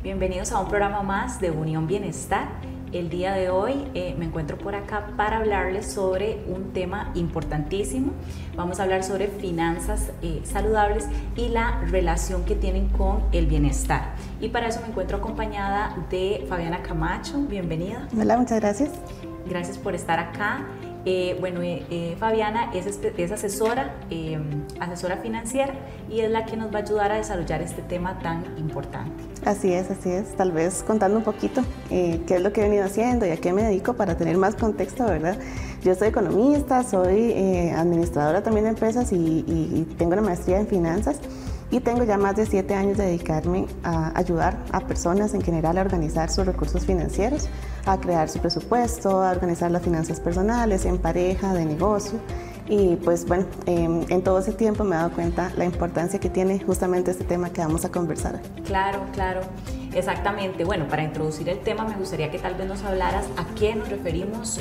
Bienvenidos a un programa más de Unión Bienestar. El día de hoy me encuentro por acá para hablarles sobre un tema importantísimo. Vamos a hablar sobre finanzas saludables y la relación que tienen con el bienestar. Y para eso me encuentro acompañada de Fabiana Camacho. Bienvenida. Hola, muchas gracias. Gracias por estar acá. Fabiana es asesora financiera y es la que nos va a ayudar a desarrollar este tema tan importante. Así es. Tal vez contando un poquito qué es lo que he venido haciendo y a qué me dedico para tener más contexto, ¿verdad? Yo soy economista, soy administradora también de empresas y tengo una maestría en finanzas. Y tengo ya más de 7 años de dedicarme a ayudar a personas en general a organizar sus recursos financieros, a crear su presupuesto, a organizar las finanzas personales, en pareja, de negocio. Y pues bueno, en todo ese tiempo me he dado cuenta la importancia que tiene justamente este tema que vamos a conversar. Claro, exactamente. Bueno, para introducir el tema me gustaría que tal vez nos hablaras a qué nos referimos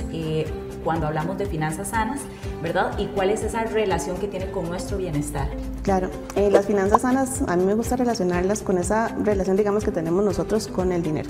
cuando hablamos de finanzas sanas, ¿verdad? Y cuál es esa relación que tiene con nuestro bienestar. Claro, las finanzas sanas a mí me gusta relacionarlas con esa relación, digamos, que tenemos nosotros con el dinero.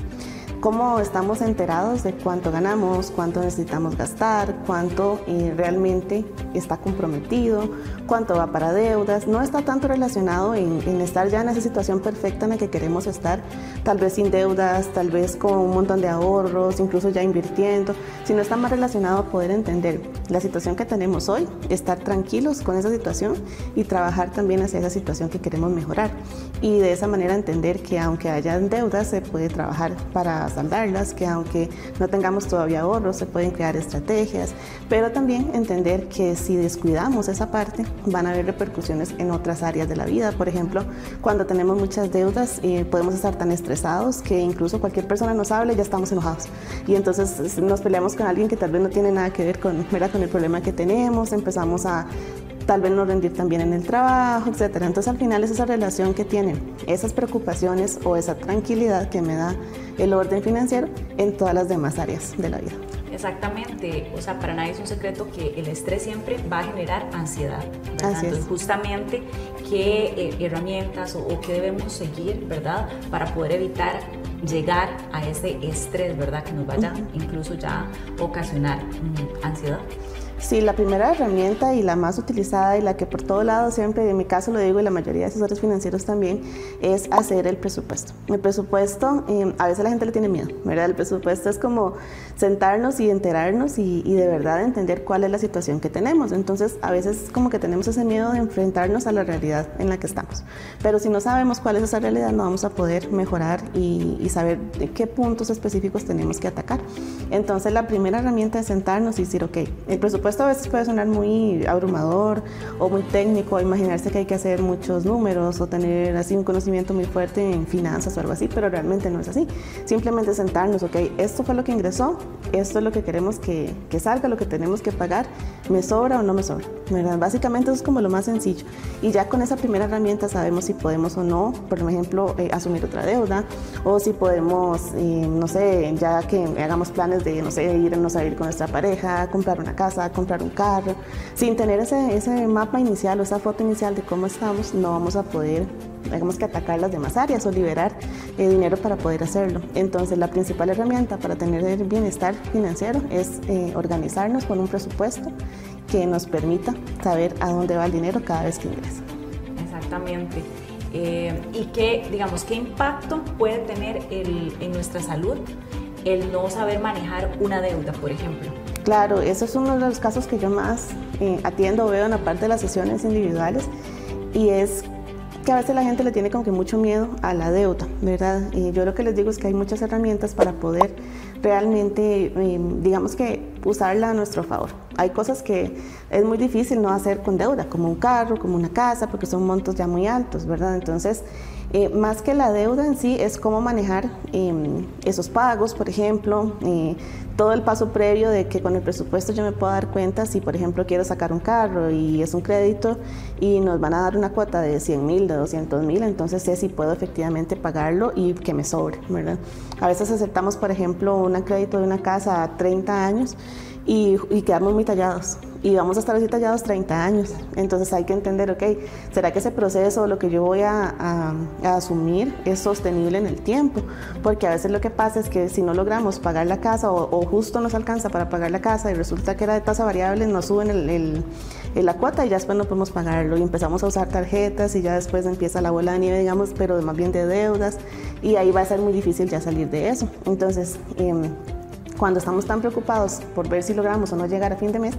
Cómo estamos enterados de cuánto ganamos, cuánto necesitamos gastar, cuánto realmente está comprometido, cuánto va para deudas. No está tanto relacionado en estar ya en esa situación perfecta en la que queremos estar, tal vez sin deudas, tal vez con un montón de ahorros, incluso ya invirtiendo, sino está más relacionado a poder entender la situación que tenemos hoy, estar tranquilos con esa situación y trabajar también hacia esa situación que queremos mejorar. Y de esa manera entender que aunque haya deudas se puede trabajar para saldarlas, que aunque no tengamos todavía ahorros se pueden crear estrategias, pero también entender que si descuidamos esa parte van a haber repercusiones en otras áreas de la vida. Por ejemplo, cuando tenemos muchas deudas podemos estar tan estresados que incluso cualquier persona nos hable y ya estamos enojados y entonces nos peleamos con alguien que tal vez no tiene nada que ver con el problema que tenemos, empezamos a tal vez no rendir tan bien en el trabajo, etcétera. Entonces al final es esa relación que tienen esas preocupaciones o esa tranquilidad que me da el orden financiero en todas las demás áreas de la vida. Exactamente, o sea, para nadie es un secreto que el estrés siempre va a generar ansiedad, ¿verdad? Así es. Entonces, justamente, ¿qué herramientas o qué debemos seguir, verdad, para poder evitar llegar a ese estrés, verdad, que nos vaya incluso ya a ocasionar ansiedad? Sí, la primera herramienta y la más utilizada y la que por todo lado siempre, en mi caso lo digo y la mayoría de asesores financieros también, es hacer el presupuesto. El presupuesto, a veces la gente le tiene miedo, ¿verdad? El presupuesto es como sentarnos y enterarnos y de verdad entender cuál es la situación que tenemos. Entonces, a veces como que tenemos ese miedo de enfrentarnos a la realidad en la que estamos. Pero si no sabemos cuál es esa realidad, no vamos a poder mejorar y saber de qué puntos específicos tenemos que atacar. Entonces, la primera herramienta es sentarnos y decir, ok, el presupuesto a veces puede sonar muy abrumador o muy técnico, imaginarse que hay que hacer muchos números o tener así un conocimiento muy fuerte en finanzas o algo así, pero realmente no es así. Simplemente sentarnos, ok, esto fue lo que ingresó, esto es lo que queremos que salga, lo que tenemos que pagar, ¿me sobra o no me sobra? ¿Verdad? Básicamente eso es como lo más sencillo. Y ya con esa primera herramienta sabemos si podemos o no, por ejemplo, asumir otra deuda o si podemos, no sé, ya que hagamos planes de, no sé, irnos a ir con nuestra pareja, comprar una casa, comprar un carro, sin tener ese mapa inicial o esa foto inicial de cómo estamos, no vamos a poder, digamos que atacar las demás áreas o liberar dinero para poder hacerlo. Entonces la principal herramienta para tener el bienestar financiero es organizarnos con un presupuesto que nos permita saber a dónde va el dinero cada vez que ingresa. Exactamente. ¿Y qué impacto puede tener en nuestra salud el no saber manejar una deuda, por ejemplo? Claro, eso es uno de los casos que yo más atiendo o veo en la parte de las sesiones individuales y es que a veces la gente le tiene como que mucho miedo a la deuda, ¿verdad? Y yo lo que les digo es que hay muchas herramientas para poder realmente, digamos que usarla a nuestro favor. Hay cosas que es muy difícil no hacer con deuda, como un carro, como una casa, porque son montos ya muy altos, ¿verdad? Entonces, más que la deuda en sí, es cómo manejar esos pagos, por ejemplo, todo el paso previo de que con el presupuesto yo me puedo dar cuenta si, por ejemplo, quiero sacar un carro y es un crédito y nos van a dar una cuota de 100,000, de 200,000, entonces sé si puedo efectivamente pagarlo y que me sobre, ¿verdad? A veces aceptamos, por ejemplo, un crédito de una casa a 30 años y quedamos muy tallados y vamos a estar así tallados 30 años. Entonces hay que entender, ok, ¿será que ese proceso, lo que yo voy a asumir es sostenible en el tiempo? Porque a veces lo que pasa es que si no logramos pagar la casa o justo nos alcanza para pagar la casa y resulta que era de tasa variable, nos suben la cuota y ya después no podemos pagarlo y empezamos a usar tarjetas y ya después empieza la bola de nieve, digamos, pero más bien de deudas, y ahí va a ser muy difícil ya salir de eso. Entonces, cuando estamos tan preocupados por ver si logramos o no llegar a fin de mes,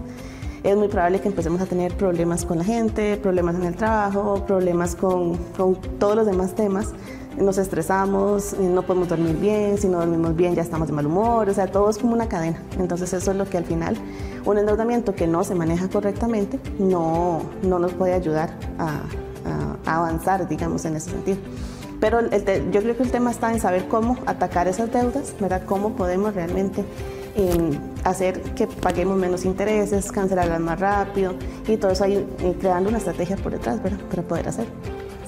es muy probable que empecemos a tener problemas con la gente, problemas en el trabajo, problemas con todos los demás temas. Nos estresamos, no podemos dormir bien, si no dormimos bien ya estamos de mal humor, o sea, todo es como una cadena. Entonces eso es lo que al final, un endeudamiento que no se maneja correctamente no nos puede ayudar a avanzar, digamos, en ese sentido. Pero yo creo que el tema está en saber cómo atacar esas deudas, ¿verdad? Cómo podemos realmente hacer que paguemos menos intereses, cancelarlas más rápido y todo eso ahí creando una estrategia por detrás, ¿verdad? Para poder hacerlo.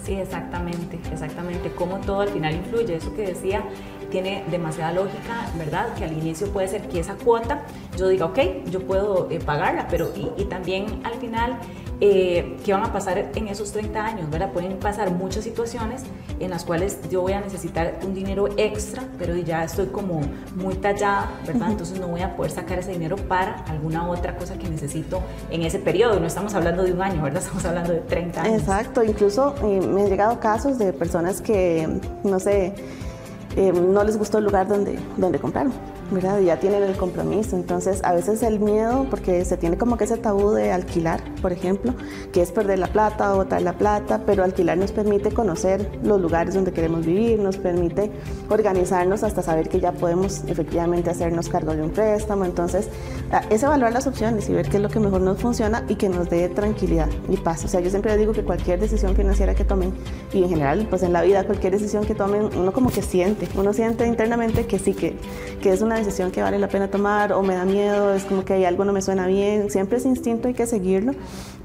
Sí, exactamente, exactamente. Cómo todo al final influye. Eso que decía tiene demasiada lógica, ¿verdad? Que al inicio puede ser que esa cuota yo diga, ok, yo puedo pagarla, pero y también al final, ¿qué van a pasar en esos 30 años, ¿verdad? Pueden pasar muchas situaciones en las cuales yo voy a necesitar un dinero extra, pero ya estoy como muy tallada, ¿verdad? Entonces no voy a poder sacar ese dinero para alguna otra cosa que necesito en ese periodo. No estamos hablando de un año, ¿verdad? Estamos hablando de 30 años. Exacto, incluso me han llegado casos de personas que, no sé, no les gustó el lugar donde compraron, ¿verdad? Y ya tienen el compromiso. Entonces, a veces el miedo, porque se tiene como que ese tabú de alquilar, por ejemplo, que es perder la plata o botar la plata, pero alquilar nos permite conocer los lugares donde queremos vivir, nos permite organizarnos hasta saber que ya podemos efectivamente hacernos cargo de un préstamo. Entonces, es evaluar las opciones y ver qué es lo que mejor nos funciona y que nos dé tranquilidad y paz. O sea, yo siempre digo que cualquier decisión financiera que tomen, y en general, pues en la vida, cualquier decisión que tomen, uno como que uno siente internamente que sí, que es una decisión que vale la pena tomar, o me da miedo, es como que hay algo no me suena bien. Siempre ese instinto hay que seguirlo,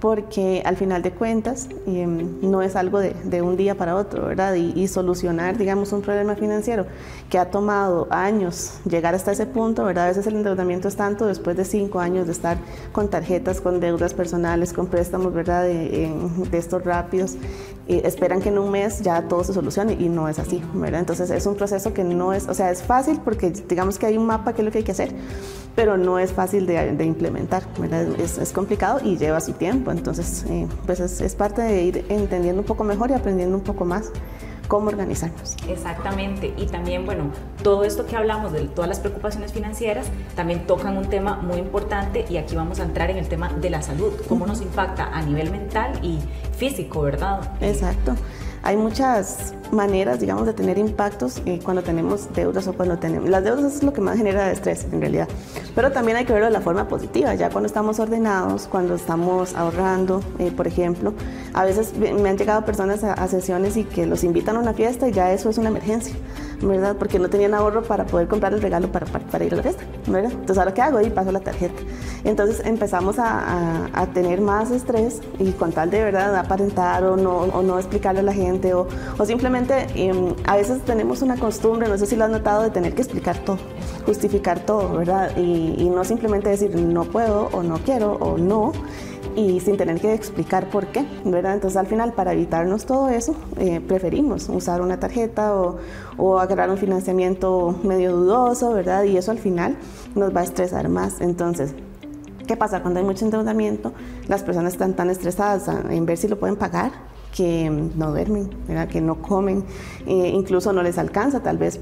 porque al final de cuentas no es algo de un día para otro, ¿verdad? Y solucionar, digamos, un problema financiero que ha tomado años llegar hasta ese punto, ¿verdad? A veces el endeudamiento es tanto después de 5 años de estar con tarjetas, con deudas personales, con préstamos, ¿verdad? De estos rápidos. Esperan que en un mes ya todo se solucione y no es así, ¿verdad? Entonces es un proceso que no es, o sea, es fácil porque digamos que hay un mapa que es lo que hay que hacer, pero no es fácil de implementar, ¿verdad? Es complicado y lleva su tiempo. Entonces pues es parte de ir entendiendo un poco mejor y aprendiendo un poco más cómo organizarnos. Exactamente, y también, bueno, todo esto que hablamos de todas las preocupaciones financieras también tocan un tema muy importante, y aquí vamos a entrar en el tema de la salud, cómo nos impacta a nivel mental y físico, ¿verdad? Exacto. Hay muchas maneras, digamos, de tener impactos cuando tenemos deudas o cuando tenemos... Las deudas es lo que más genera estrés, en realidad. Pero también hay que verlo de la forma positiva, ya cuando estamos ordenados, cuando estamos ahorrando, por ejemplo. A veces me han llegado personas a sesiones y que los invitan a una fiesta y ya eso es una emergencia, ¿verdad? Porque no tenían ahorro para poder comprar el regalo para ir a la fiesta, ¿verdad? Entonces, ¿ahora qué hago? Y paso la tarjeta. Entonces empezamos a tener más estrés, y con tal de verdad aparentar o no explicarle a la gente, o simplemente a veces tenemos una costumbre, no sé si lo has notado, de tener que explicar todo, justificar todo, ¿verdad? Y no simplemente decir no puedo o no quiero o no, y sin tener que explicar por qué, ¿verdad? Entonces al final, para evitarnos todo eso, preferimos usar una tarjeta o agarrar un financiamiento medio dudoso, ¿verdad? Y eso al final nos va a estresar más. Entonces, ¿qué pasa? Cuando hay mucho endeudamiento, las personas están tan estresadas en ver si lo pueden pagar, que no duermen, ¿verdad? Que no comen, incluso no les alcanza, tal vez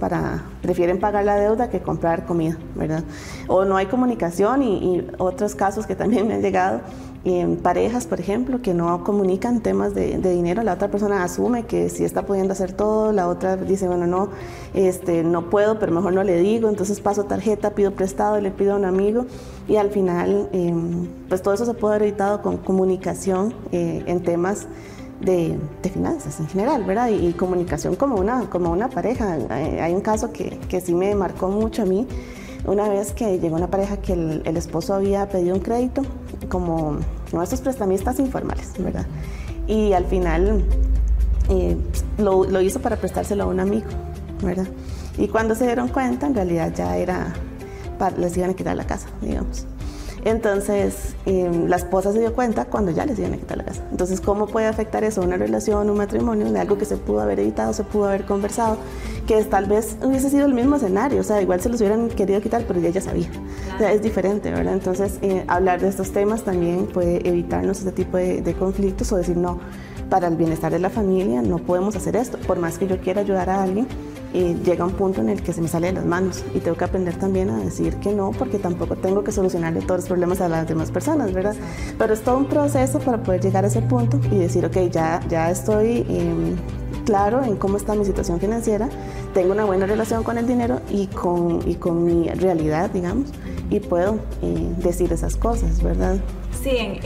prefieren pagar la deuda que comprar comida, ¿verdad? O no hay comunicación, y otros casos que también me han llegado, parejas, por ejemplo, que no comunican temas de dinero. La otra persona asume que sí está pudiendo hacer todo, la otra dice, bueno, no puedo, pero mejor no le digo, entonces paso tarjeta, pido prestado, le pido a un amigo, y al final pues todo eso se puede haber evitado con comunicación en temas de finanzas en general, ¿verdad? Y comunicación como una pareja. Hay un caso que sí me marcó mucho a mí. Una vez que llegó una pareja que el esposo había pedido un crédito como estos prestamistas informales, ¿verdad? Y al final lo hizo para prestárselo a un amigo, ¿verdad? Y cuando se dieron cuenta, en realidad ya les iban a quitar la casa, digamos. Entonces, la esposa se dio cuenta cuando ya les iban a quitar la casa. Entonces, ¿cómo puede afectar eso una relación, un matrimonio, de algo que se pudo haber evitado, se pudo haber conversado, que tal vez hubiese sido el mismo escenario? O sea, igual se los hubieran querido quitar, pero ella ya sabía. O sea, es diferente, ¿verdad? Entonces, hablar de estos temas también puede evitarnos este tipo de conflictos, o decir, no, para el bienestar de la familia no podemos hacer esto. Por más que yo quiera ayudar a alguien, llega un punto en el que se me sale de las manos y tengo que aprender también a decir que no, porque tampoco tengo que solucionarle todos los problemas a las demás personas, ¿verdad? Pero es todo un proceso para poder llegar a ese punto y decir, ok, ya estoy claro en cómo está mi situación financiera, tengo una buena relación con el dinero y con mi realidad, digamos, y puedo decir esas cosas, ¿verdad? Sí,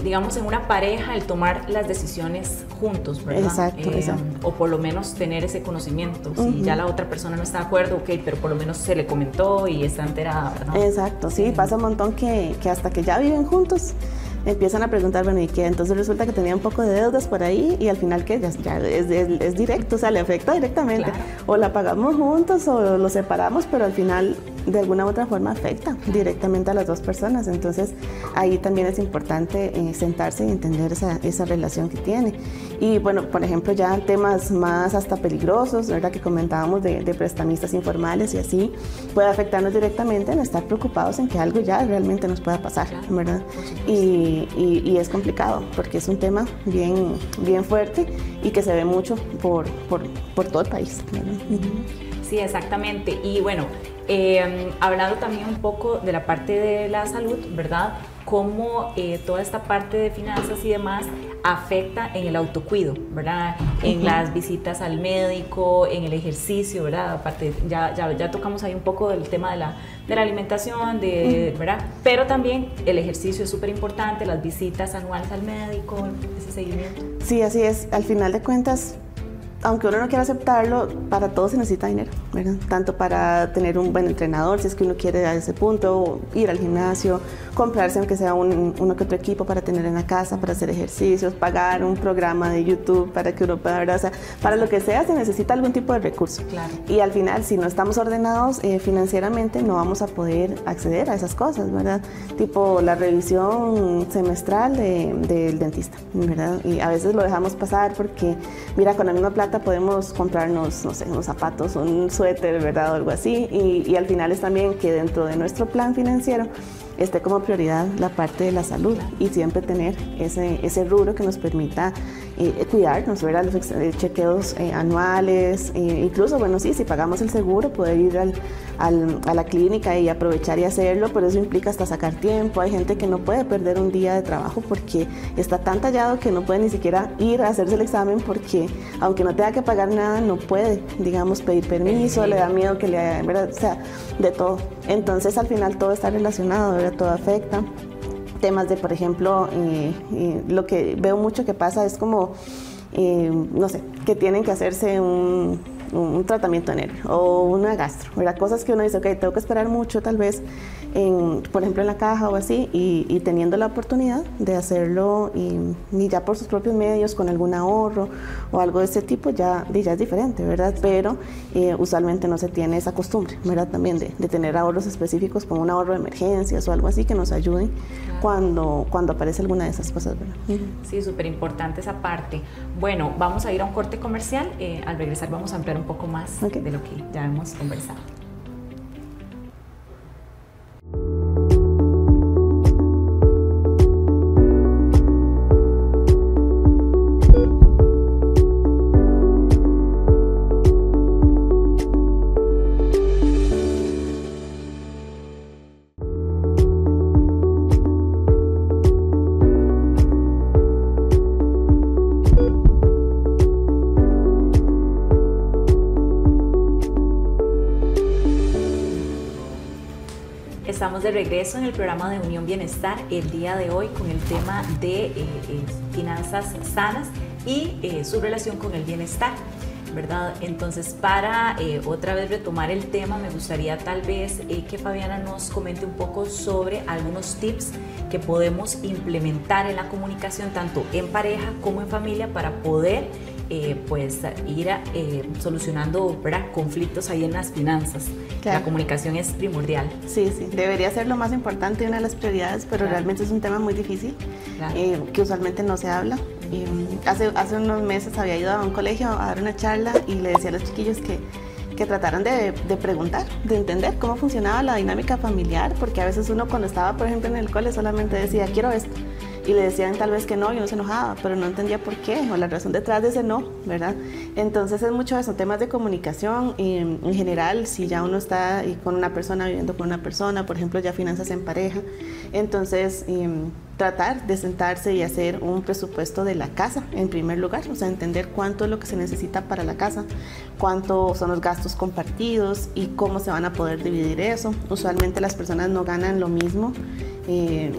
digamos, en una pareja, el tomar las decisiones juntos, ¿verdad? Exacto, exacto. O por lo menos tener ese conocimiento. Si ya la otra persona no está de acuerdo, ok, pero por lo menos se le comentó y está enterada, ¿verdad? Exacto, sí, pasa un montón que hasta que ya viven juntos, empiezan a preguntar, bueno, ¿y qué? Entonces resulta que tenía un poco de deudas por ahí y al final que ya es directo, o sea, le afecta directamente. Claro. O la pagamos juntos o lo separamos, pero al final de alguna u otra forma afecta directamente a las dos personas. Entonces ahí también es importante sentarse y entender esa relación que tiene. Y bueno, por ejemplo, ya temas más hasta peligrosos, ¿verdad? Que comentábamos de prestamistas informales y así, puede afectarnos directamente en estar preocupados en que algo ya realmente nos pueda pasar, ¿verdad? Y es complicado porque es un tema bien fuerte y que se ve mucho por todo el país, ¿verdad? Sí, exactamente. Y bueno, hablando también un poco de la parte de la salud, ¿verdad? Cómo toda esta parte de finanzas y demás afecta en el autocuido, ¿verdad? En las visitas al médico, en el ejercicio, ¿verdad? Aparte, ya tocamos ahí un poco del tema de la alimentación, ¿verdad? Pero también el ejercicio es súper importante, las visitas anuales al médico, ese seguimiento. Sí, así es. Al final de cuentas, aunque uno no quiera aceptarlo, para todo se necesita dinero, ¿verdad? Tanto para tener un buen entrenador, si es que uno quiere a ese punto, ir al gimnasio, comprarse aunque sea uno que otro equipo para tener en la casa, para hacer ejercicios, pagar un programa de YouTube para que uno pueda, ¿verdad? O sea, para lo que sea se necesita algún tipo de recurso. Claro. Y al final, si no estamos ordenados financieramente, no vamos a poder acceder a esas cosas, ¿verdad? Tipo la revisión semestral del dentista, ¿verdad? Y a veces lo dejamos pasar porque, mira, con la misma plata podemos comprarnos, no sé, unos zapatos, un suéter, ¿verdad? O algo así. Y al final es también que dentro de nuestro plan financiero esté como prioridad la parte de la salud y siempre tener ese rubro que nos permita cuidarnos, ver los chequeos anuales, incluso, bueno, sí, si pagamos el seguro, poder ir a la clínica y aprovechar y hacerlo, pero eso implica hasta sacar tiempo. Hay gente que no puede perder un día de trabajo porque está tan tallado que no puede ni siquiera ir a hacerse el examen porque, aunque no tenga que pagar nada, no puede, digamos, pedir permiso, le da miedo que le, ¿verdad? O sea, de todo. Entonces, al final todo está relacionado, ¿verdad? Todo afecta. Temas de, por ejemplo, lo que veo mucho que pasa es como, no sé, que tienen que hacerse un tratamiento de nervio o una gastro, ¿verdad? Cosas que uno dice, ok, tengo que esperar mucho tal vez, por ejemplo en la caja o así, y teniendo la oportunidad de hacerlo y ya por sus propios medios, con algún ahorro o algo de ese tipo, ya es diferente, ¿verdad? Pero usualmente no se tiene esa costumbre, ¿verdad? También de tener ahorros específicos como un ahorro de emergencias o algo así que nos ayuden cuando aparece alguna de esas cosas, ¿verdad? Sí, súper importante esa parte. Bueno, vamos a ir a un corte comercial. Al regresar vamos a ampliar un poco más de lo que ya hemos conversado. Estamos de regreso en el programa de Unión Bienestar, el día de hoy con el tema de finanzas sanas y su relación con el bienestar, ¿verdad? Entonces, para otra vez retomar el tema, me gustaría tal vez que Fabiana nos comente un poco sobre algunos tips que podemos implementar en la comunicación, tanto en pareja como en familia, para poder pues ir solucionando, ¿verdad?, conflictos ahí en las finanzas. Claro. La comunicación es primordial. Sí, sí, debería ser lo más importante y una de las prioridades, pero realmente es un tema muy difícil, que usualmente no se habla. Hace unos meses había ido a un colegio a dar una charla y le decía a los chiquillos que trataran de preguntar, de entender cómo funcionaba la dinámica familiar, porque a veces uno cuando estaba, por ejemplo, en el cole solamente decía, quiero esto, y le decían tal vez que no y uno se enojaba, pero no entendía por qué o la razón detrás de ese no, ¿verdad? Entonces es mucho eso, temas de comunicación en general, si ya uno está con una persona, viviendo con una persona, por ejemplo, ya finanzas en pareja, entonces tratar de sentarse y hacer un presupuesto de la casa en primer lugar, o sea, entender cuánto es lo que se necesita para la casa, cuánto son los gastos compartidos y cómo se van a poder dividir eso. Usualmente las personas no ganan lo mismo,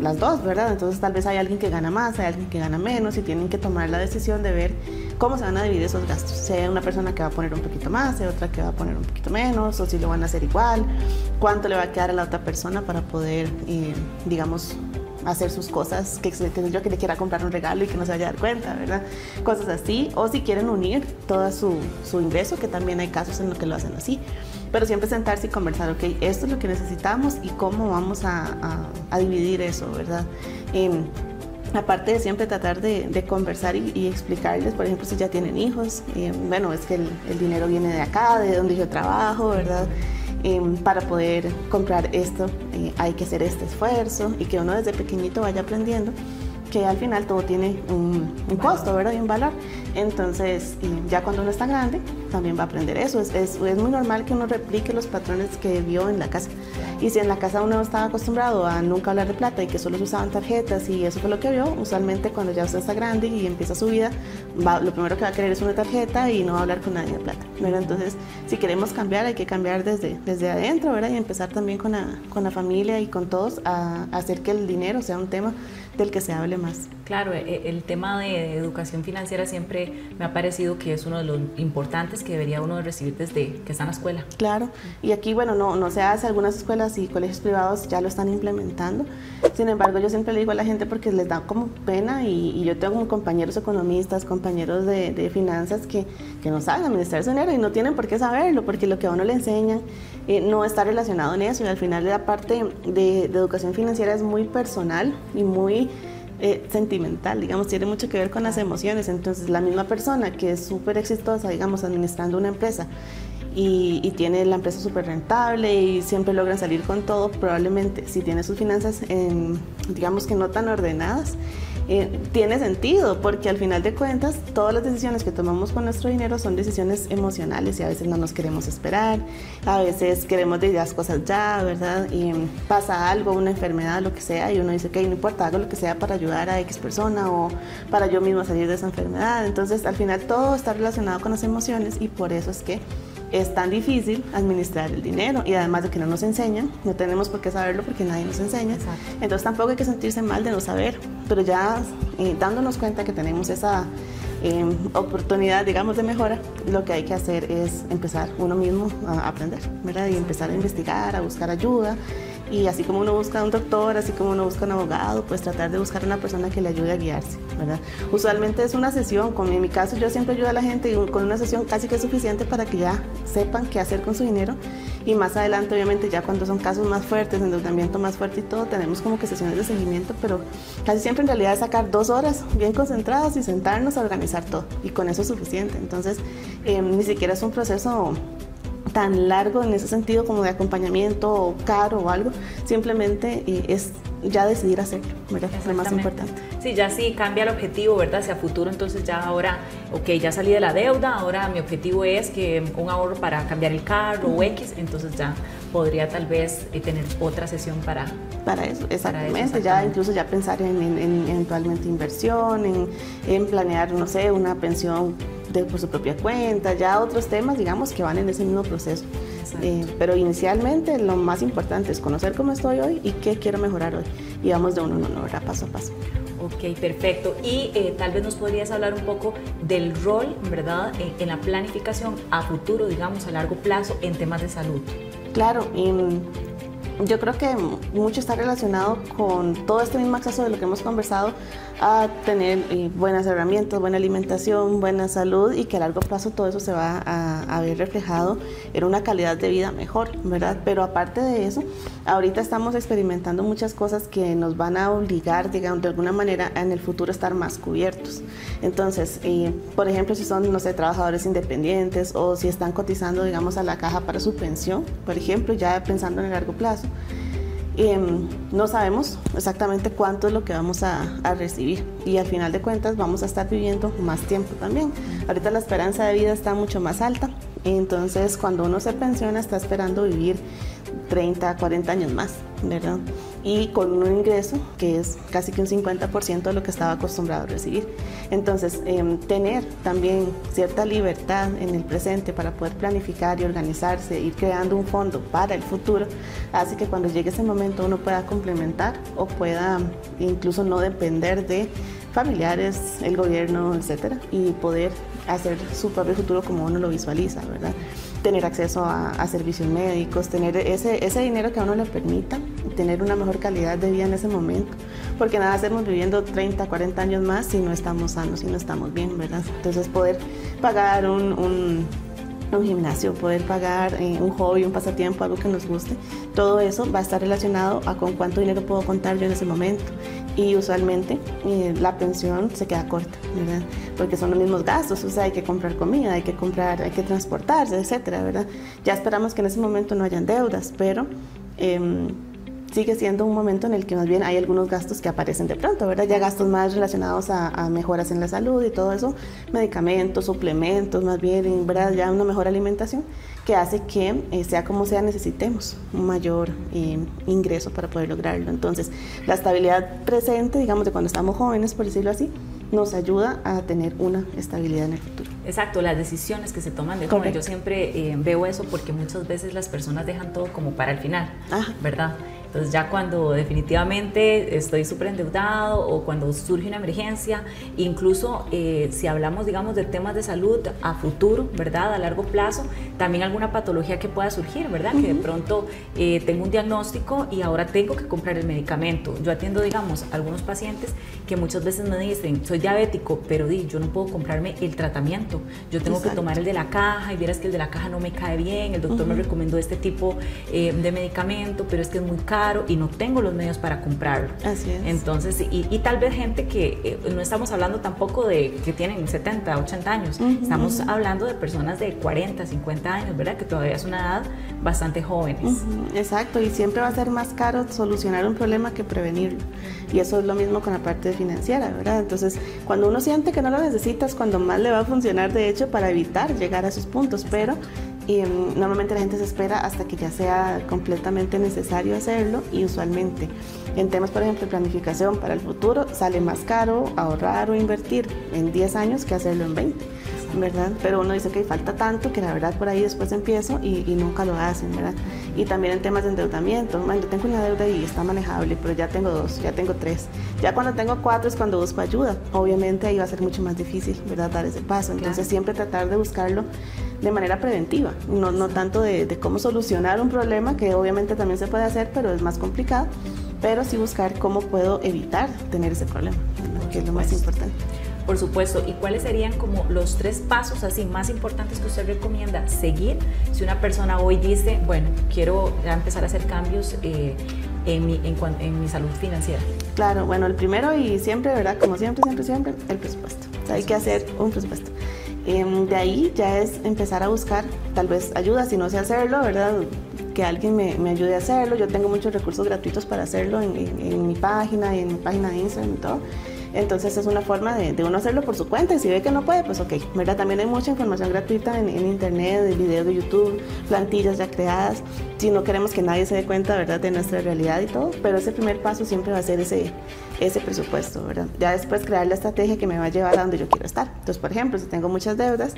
las dos, ¿verdad? Entonces tal vez hay alguien que gana más, hay alguien que gana menos y tienen que tomar la decisión de ver cómo se van a dividir esos gastos. Si hay una persona que va a poner un poquito más, si hay otra que va a poner un poquito menos, o si lo van a hacer igual, cuánto le va a quedar a la otra persona para poder, digamos, hacer sus cosas, que yo que le quiera comprar un regalo y que no se vaya a dar cuenta, ¿verdad? Cosas así, o si quieren unir todo su ingreso, que también hay casos en los que lo hacen así, pero siempre sentarse y conversar, ok, esto es lo que necesitamos y cómo vamos a dividir eso, ¿verdad? Aparte de siempre tratar de conversar y explicarles, por ejemplo, si ya tienen hijos, bueno, es que el dinero viene de acá, de donde yo trabajo, ¿verdad? Para poder comprar esto hay que hacer este esfuerzo y que uno desde pequeñito vaya aprendiendo que al final todo tiene un costo, ¿verdad? Y un valor. Entonces, ya cuando uno está grande, también va a aprender eso. Es muy normal que uno replique los patrones que vio en la casa. Y si en la casa uno estaba acostumbrado a nunca hablar de plata y que solo se usaban tarjetas y eso fue lo que vio, usualmente cuando ya usted está grande y empieza su vida, lo primero que va a querer es una tarjeta y no va a hablar con nadie de plata, ¿verdad? Entonces, si queremos cambiar, hay que cambiar desde adentro, ¿verdad? Y empezar también con la familia y con todos a hacer que el dinero sea un tema del que se hable más. Claro, el tema de educación financiera siempre me ha parecido que es uno de los importantes que debería uno recibir desde que está en la escuela. Claro, y aquí, bueno, no se hace, algunas escuelas y colegios privados ya lo están implementando. Sin embargo, yo siempre le digo a la gente porque les da como pena y yo tengo compañeros economistas, compañeros de finanzas que no saben administrar su dinero y no tienen por qué saberlo, porque lo que a uno le enseñan no está relacionado en eso y al final la parte de educación financiera es muy personal y muy sentimental, digamos, tiene mucho que ver con las emociones. Entonces la misma persona que es súper exitosa, digamos, administrando una empresa y tiene la empresa súper rentable y siempre logran salir con todo, probablemente si tiene sus finanzas digamos que no tan ordenadas, tiene sentido, porque al final de cuentas todas las decisiones que tomamos con nuestro dinero son decisiones emocionales y a veces no nos queremos esperar, a veces queremos de las cosas ya, ¿verdad? Y pasa algo, una enfermedad, lo que sea, y uno dice, ok, no importa, hago lo que sea para ayudar a X persona o para yo mismo salir de esa enfermedad. Entonces al final todo está relacionado con las emociones y por eso es que es tan difícil administrar el dinero y además de que no nos enseñan, no tenemos por qué saberlo porque nadie nos enseña. Exacto. Entonces tampoco hay que sentirse mal de no saber, pero ya dándonos cuenta que tenemos esa oportunidad, digamos, de mejora, lo que hay que hacer es empezar uno mismo a aprender, ¿verdad? Y empezar a investigar, a buscar ayuda. Y así como uno busca un doctor, así como uno busca un abogado, pues tratar de buscar una persona que le ayude a guiarse, ¿verdad? Usualmente es una sesión, en mi caso yo siempre ayudo a la gente y con una sesión casi que es suficiente para que ya sepan qué hacer con su dinero y más adelante obviamente ya cuando son casos más fuertes, endeudamiento más fuerte y todo, tenemos como que sesiones de seguimiento, pero casi siempre en realidad es sacar 2 horas bien concentrados y sentarnos a organizar todo y con eso es suficiente. Entonces ni siquiera es un proceso tan largo en ese sentido como de acompañamiento o caro o algo, simplemente es ya decidir hacerlo, ¿verdad? Es lo más importante. Sí, ya sí cambia el objetivo, ¿verdad? Hacia futuro, entonces ya ahora, ok, ya salí de la deuda, ahora mi objetivo es que un ahorro para cambiar el carro o X, entonces ya podría tal vez tener otra sesión para eso, exactamente. Ya incluso ya pensar en eventualmente inversión, en planear, no sé, una pensión por su propia cuenta, ya otros temas, digamos, que van en ese mismo proceso. Pero inicialmente lo más importante es conocer cómo estoy hoy y qué quiero mejorar hoy. Y vamos de uno en uno, ¿verdad? Paso a paso. Ok, perfecto. Y tal vez nos podrías hablar un poco del rol, ¿verdad?, en la planificación a futuro, digamos, a largo plazo en temas de salud. Claro, yo creo que mucho está relacionado con todo este mismo acceso de lo que hemos conversado a tener buenas herramientas, buena alimentación, buena salud, y que a largo plazo todo eso se va a ver reflejado en una calidad de vida mejor, ¿verdad? Pero aparte de eso, ahorita estamos experimentando muchas cosas que nos van a obligar, digamos, de alguna manera en el futuro a estar más cubiertos. Entonces, por ejemplo, si son, no sé, trabajadores independientes, o si están cotizando, digamos, a la caja para su pensión, por ejemplo, ya pensando en el largo plazo, no sabemos exactamente cuánto es lo que vamos a recibir, y al final de cuentas vamos a estar viviendo más tiempo también. Ahorita la esperanza de vida está mucho más alta, entonces cuando uno se pensiona está esperando vivir 30, 40 años más, ¿verdad? Y con un ingreso que es casi que un 50% de lo que estaba acostumbrado a recibir. Entonces, tener también cierta libertad en el presente para poder planificar y organizarse, ir creando un fondo para el futuro, hace que cuando llegue ese momento uno pueda complementar o pueda incluso no depender de familiares, el gobierno, etcétera, y poder hacer su propio futuro como uno lo visualiza, ¿verdad? Tener acceso a servicios médicos, tener ese dinero que a uno le permita tener una mejor calidad de vida en ese momento, porque nada hacemos viviendo 30, 40 años más si no estamos sanos, si no estamos bien, ¿verdad? Entonces poder pagar un gimnasio, poder pagar un hobby, un pasatiempo, algo que nos guste, todo eso va a estar relacionado a con cuánto dinero puedo contar yo en ese momento. Y usualmente la pensión se queda corta, ¿verdad? Porque son los mismos gastos, o sea, hay que comprar comida, hay que transportarse, etcétera, ¿verdad? Ya esperamos que en ese momento no hayan deudas, pero sigue siendo un momento en el que más bien hay algunos gastos que aparecen de pronto, ¿verdad? Ya gastos más relacionados a mejoras en la salud y todo eso, medicamentos, suplementos, más bien, ¿verdad? Ya una mejor alimentación que hace que sea como sea necesitemos un mayor ingreso para poder lograrlo. Entonces, la estabilidad presente, digamos, de cuando estamos jóvenes, por decirlo así, nos ayuda a tener una estabilidad en el futuro. Exacto, las decisiones que se toman de joven. Yo siempre veo eso porque muchas veces las personas dejan todo como para el final, ¿verdad? Entonces ya cuando definitivamente estoy súper endeudado o cuando surge una emergencia, incluso si hablamos, digamos, de temas de salud a futuro, ¿verdad? A largo plazo, también alguna patología que pueda surgir, ¿verdad? Que de pronto tengo un diagnóstico y ahora tengo que comprar el medicamento. Yo atiendo, digamos, algunos pacientes que muchas veces me dicen, soy diabético, pero yo no puedo comprarme el tratamiento. Yo tengo que tomar el de la caja y vieras que el de la caja no me cae bien, el doctor me recomendó este tipo de medicamento, pero es que es muy caro y no tengo los medios para comprarlo. Así es. Entonces, y tal vez gente que no estamos hablando tampoco de que tienen 70, 80 años, estamos hablando de personas de 40, 50 años, ¿verdad? Que todavía es una edad bastante jóvenes. Exacto, y siempre va a ser más caro solucionar un problema que prevenirlo. Y eso es lo mismo con la parte financiera, ¿verdad? Entonces, cuando uno siente que no lo necesita es cuando más le va a funcionar, de hecho, para evitar llegar a esos puntos, pero normalmente la gente se espera hasta que ya sea completamente necesario hacerlo, y usualmente en temas, por ejemplo, de planificación para el futuro, sale más caro ahorrar o invertir en 10 años que hacerlo en 20, ¿verdad? Pero uno dice que falta tanto que la verdad por ahí después empiezo y nunca lo hacen, ¿verdad? Y también en temas de endeudamiento, yo tengo una deuda y está manejable, pero ya tengo 2, ya tengo 3. Ya cuando tengo 4 es cuando busco ayuda. Obviamente ahí va a ser mucho más difícil, ¿verdad? Dar ese paso. Entonces siempre tratar de buscarlo de manera preventiva, no tanto de cómo solucionar un problema, que obviamente también se puede hacer, pero es más complicado, pero sí buscar cómo puedo evitar tener ese problema, que es lo más importante. Por supuesto. ¿Y cuáles serían como los 3 pasos así más importantes que usted recomienda seguir si una persona hoy dice, bueno, quiero ya empezar a hacer cambios en mi salud financiera? Claro, bueno, el primero y siempre, ¿verdad? Como siempre, el presupuesto. O sea, hay que hacer un presupuesto. De ahí ya es empezar a buscar tal vez ayuda, si no sé hacerlo, ¿verdad? Que alguien me ayude a hacerlo. Yo tengo muchos recursos gratuitos para hacerlo en mi página y en mi página de Instagram y todo. Entonces es una forma de uno hacerlo por su cuenta, y si ve que no puede, pues ok, ¿verdad? También hay mucha información gratuita en internet, de videos de YouTube, plantillas ya creadas, si no queremos que nadie se dé cuenta, ¿verdad?, de nuestra realidad y todo, pero ese primer paso siempre va a ser ese presupuesto, ¿verdad? Ya después crear la estrategia que me va a llevar a donde yo quiero estar. Entonces, por ejemplo, si tengo muchas deudas,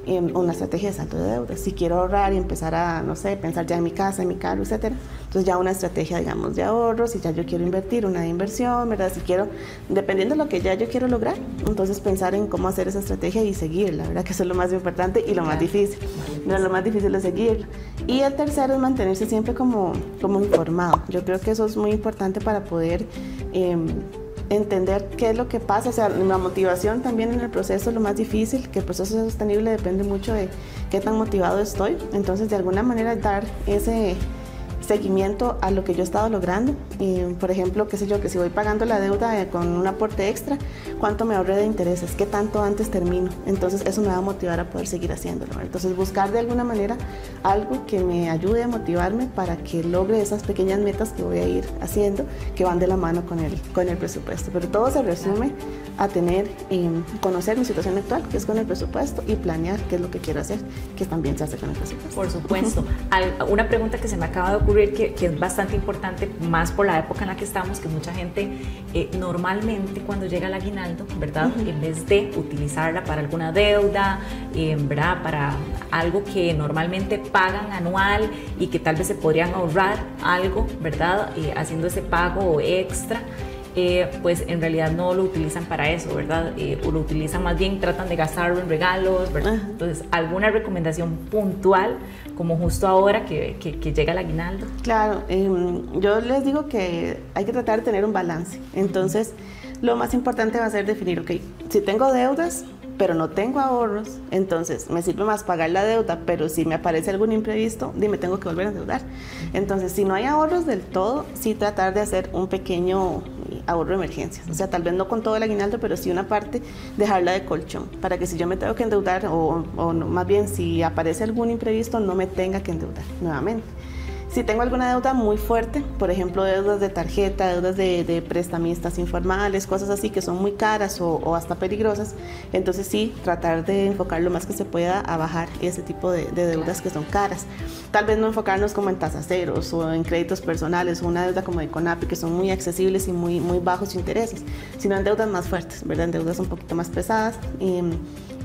una estrategia de saldo de deudas. Si quiero ahorrar y empezar a, no sé, pensar ya en mi casa, en mi carro, etcétera, entonces ya una estrategia, digamos, de ahorros. Si ya yo quiero invertir, una de inversión, ¿verdad? Si quiero, dependiendo de lo que ya yo quiero lograr, entonces pensar en cómo hacer esa estrategia y seguirla, ¿verdad? Que eso es lo más importante y lo más difícil. No, lo más difícil es seguirla. Y el tercero es mantenerse siempre como informado. Yo creo que eso es muy importante para poder entender qué es lo que pasa, o sea, la motivación también en el proceso es lo más difícil, que el proceso sea sostenible depende mucho de qué tan motivado estoy, entonces de alguna manera dar ese seguimiento a lo que yo he estado logrando. Por ejemplo, qué sé yo, que si voy pagando la deuda con un aporte extra, ¿cuánto me ahorré de intereses? ¿Qué tanto antes termino? Entonces eso me va a motivar a poder seguir haciéndolo. Entonces buscar de alguna manera algo que me ayude a motivarme para que logre esas pequeñas metas que voy a ir haciendo, que van de la mano con el presupuesto. Pero todo se resume a tener, conocer mi situación actual, que es con el presupuesto, y planear qué es lo que quiero hacer, que también se hace con el presupuesto. Por supuesto. Una pregunta que se me acaba de ocurrir, que es bastante importante, más por la época en la que estamos, que mucha gente normalmente cuando llega el aguinaldo, ¿verdad? En vez de utilizarla para alguna deuda, ¿verdad? Para algo que normalmente pagan anual y que tal vez se podrían ahorrar algo, ¿verdad? Haciendo ese pago extra. Pues en realidad no lo utilizan para eso, ¿verdad? O lo utilizan más bien, tratan de gastarlo en regalos, ¿verdad? Entonces, ¿alguna recomendación puntual, como justo ahora que llega el aguinaldo? Claro, yo les digo que hay que tratar de tener un balance. Entonces, lo más importante va a ser definir, ok, si tengo deudas, pero no tengo ahorros, entonces me sirve más pagar la deuda, pero si me aparece algún imprevisto, me tengo que volver a endeudar. Entonces, si no hay ahorros del todo, sí tratar de hacer un pequeño ahorro de emergencias, o sea, tal vez no con todo el aguinaldo, pero sí una parte, dejarla de colchón, para que si yo me tengo que endeudar, o no, más bien si aparece algún imprevisto, no me tenga que endeudar nuevamente. Si tengo alguna deuda muy fuerte, por ejemplo, deudas de tarjeta, deudas de prestamistas informales, cosas así que son muy caras o hasta peligrosas, entonces sí, tratar de enfocar lo más que se pueda a bajar ese tipo de deudas que son caras. Tal vez no enfocarnos como en tasas ceros o en créditos personales o una deuda como de CONAPI, que son muy accesibles y muy bajos intereses, sino en deudas más fuertes, ¿verdad? En deudas un poquito más pesadas.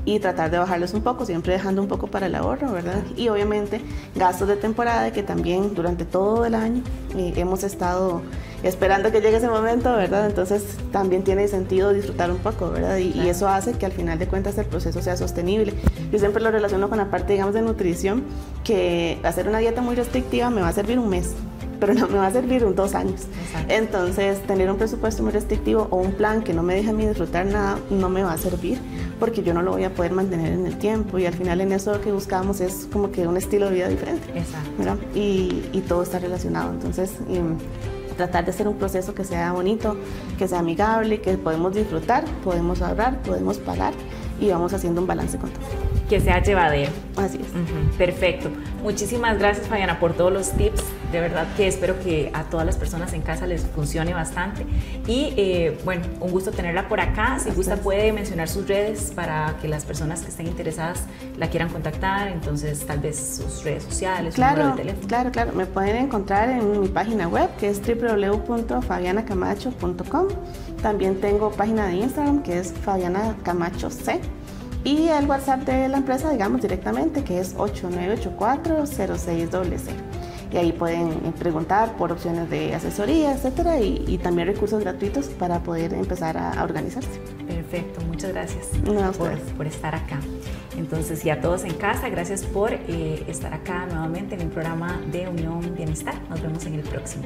Y tratar de bajarlos un poco, siempre dejando un poco para el ahorro, ¿verdad? Y obviamente gastos de temporada, que también durante todo el año hemos estado esperando que llegue ese momento, ¿verdad? Entonces también tiene sentido disfrutar un poco, ¿verdad? Y eso hace que al final de cuentas el proceso sea sostenible. Yo siempre lo relaciono con la parte, digamos, de nutrición, que hacer una dieta muy restrictiva me va a servir un mes, pero no me va a servir 2 años. Exacto. Entonces, tener un presupuesto muy restrictivo o un plan que no me deje a mí disfrutar nada, no me va a servir, porque yo no lo voy a poder mantener en el tiempo, y al final en eso lo que buscamos es como que un estilo de vida diferente. Exacto. ¿Verdad? Y todo está relacionado, entonces tratar de hacer un proceso que sea bonito, que sea amigable, que podemos disfrutar, podemos ahorrar, podemos pagar, y vamos haciendo un balance con todo. Que sea llevadero. Así es. Perfecto. Muchísimas gracias, Fabiana, por todos los tips. De verdad que espero que a todas las personas en casa les funcione bastante. Y bueno, un gusto tenerla por acá. Si gusta, puede mencionar sus redes para que las personas que estén interesadas la quieran contactar. Entonces, tal vez sus redes sociales, su número de teléfono. Claro. Me pueden encontrar en mi página web, que es www.fabianacamacho.com. También tengo página de Instagram, que es Fabiana Camacho C. Y el WhatsApp de la empresa, digamos, directamente, que es 8984-0600. Y ahí pueden preguntar por opciones de asesoría, etcétera, y también recursos gratuitos para poder empezar a organizarse. Perfecto, muchas gracias por estar acá. Entonces, y a todos en casa, gracias por estar acá nuevamente en el programa de Unión Bienestar. Nos vemos en el próximo.